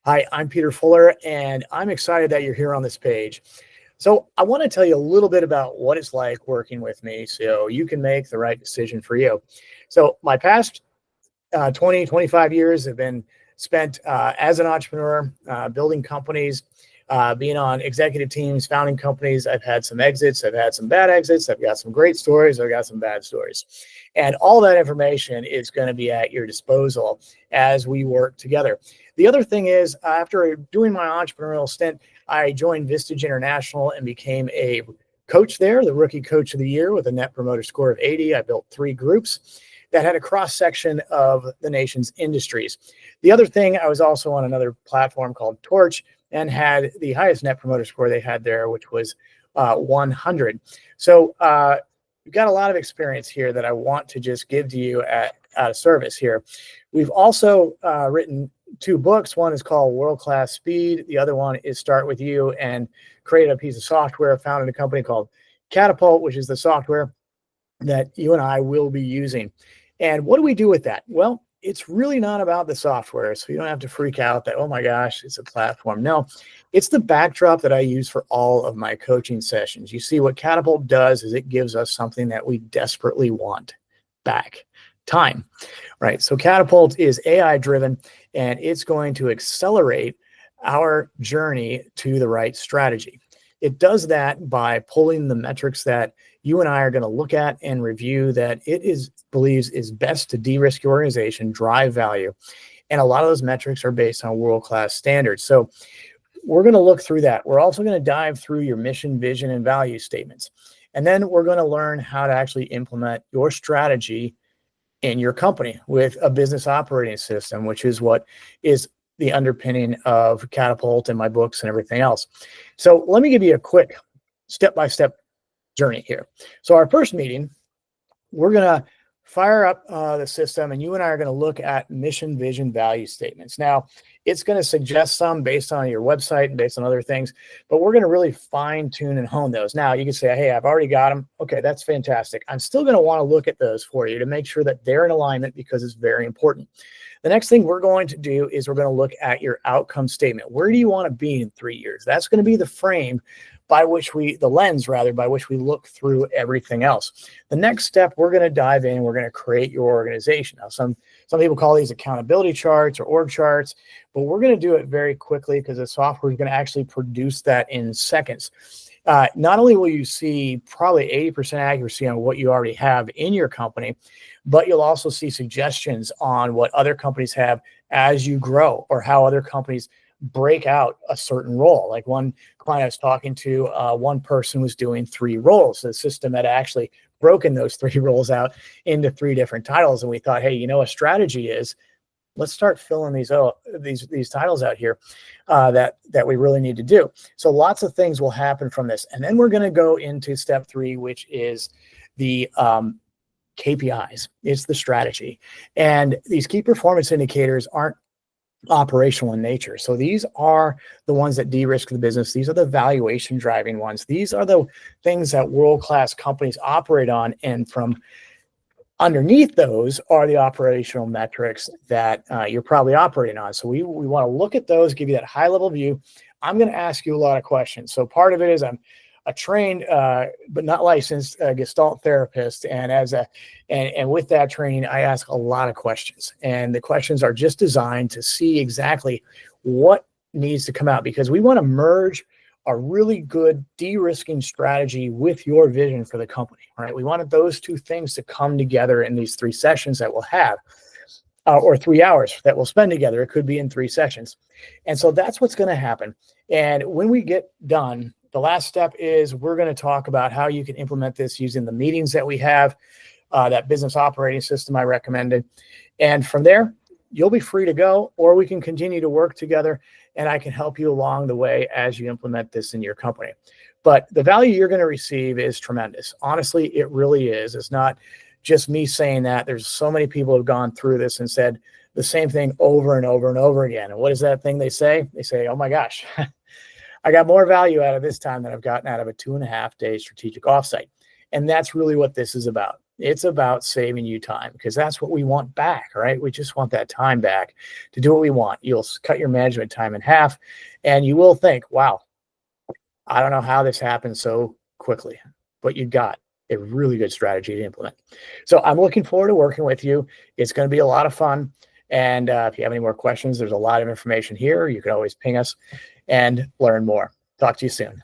Hi, I'm Peter Fuller, and I'm excited that you're here on this page. So I want to tell you a little bit about what it's like working with me so you can make the right decision for you. So my past 20, 25 years have been spent as an entrepreneur, building companies, being on executive teams, founding companies. I've had some exits. I've had some bad exits. I've got some great stories. I've got some bad stories. And all that information is going to be at your disposal as we work together. The other thing is, after doing my entrepreneurial stint, I joined Vistage International and became a coach there, the rookie coach of the year with a net promoter score of 80. I built 3 groups that had a cross section of the nation's industries. The other thing, I was also on another platform called Torch and had the highest net promoter score they had there, which was 100. So we've got a lot of experience here that I want to just give to you out of service here. We've also written 2 books. One is called World Class Speed. The other one is Start With You, and created a piece of software, founded a company called Catapult, which is the software that you and I will be using. And what do we do with that? Well, it's really not about the software. So you don't have to freak out that, oh my gosh, it's a platform. No, it's the backdrop that I use for all of my coaching sessions. You see, what Catapult does is it gives us something that we desperately want back: time, right? So Catapult is AI driven, and it's going to accelerate our journey to the right strategy. It does that by pulling the metrics that you and I are going to look at and review that believes is best to de-risk your organization, drive value. And a lot of those metrics are based on world-class standards. So we're going to look through that. We're also going to dive through your mission, vision, and value statements. And then we're going to learn how to actually implement your strategy in your company with a business operating system, which is what is the underpinning of Catapult and my books and everything else. So let me give you a quick step-by-step journey here. So our first meeting, we're going to fire up the system, and you and I are going to look at mission, vision, value statements. Now, it's going to suggest some based on your website and based on other things, but we're going to really fine tune and hone those. Now, you can say, hey, I've already got them. Okay, that's fantastic. I'm still going to want to look at those for you to make sure that they're in alignment, because it's very important. The next thing we're going to do is we're going to look at your outcome statement. Where do you want to be in 3 years? That's going to be the frame by which the lens rather, by which we look through everything else. The next step, we're going to dive in, we're going to create your organization. Now, some people call these accountability charts or org charts, but we're going to do it very quickly because the software is going to actually produce that in seconds. Not only will you see probably 80% accuracy on what you already have in your company, but you'll also see suggestions on what other companies have as you grow, or how other companies break out a certain role. Like one client I was talking to, one person was doing 3 roles. The system had actually broken those 3 roles out into 3 different titles. And we thought, hey, a strategy is, let's start filling these titles out here that we really need to do. So lots of things will happen from this. And then we're going to go into step 3, which is the KPIs. It's the strategy. And these key performance indicators aren't operational in nature. So these are the ones that de-risk the business. These are the valuation driving ones. These are the things that world-class companies operate on. And from underneath those are the operational metrics that you're probably operating on. So we want to look at those, give you that high level view. I'm going to ask you a lot of questions. So part of it is I'm a trained but not licensed Gestalt therapist, and with that training, I ask a lot of questions, and the questions are just designed to see exactly what needs to come out, because we want to merge a really good de-risking strategy with your vision for the company. Right? We wanted those 2 things to come together in these 3 sessions that we'll have. Or 3 hours that we'll spend together. It could be in 3 sessions. And so that's what's going to happen. And when we get done, the last step is we're going to talk about how you can implement this using the meetings that we have, that business operating system I recommended. And from there, you'll be free to go, or we can continue to work together, and I can help you along the way as you implement this in your company. But the value you're going to receive is tremendous. Honestly, it really is. It's not just me saying that. There's so many people who have gone through this and said the same thing over and over and over again. And what is that thing they say? They say, oh my gosh, I got more value out of this time than I've gotten out of a 2.5-day strategic offsite. And that's really what this is about. It's about saving you time because that's what we want back, right? We just want that time back to do what we want. You'll cut your management time in half and you will think, wow, I don't know how this happened so quickly, but you got a really good strategy to implement. So I'm looking forward to working with you. It's going to be a lot of fun. And if you have any more questions, there's a lot of information here. You can always ping us and learn more. Talk to you soon.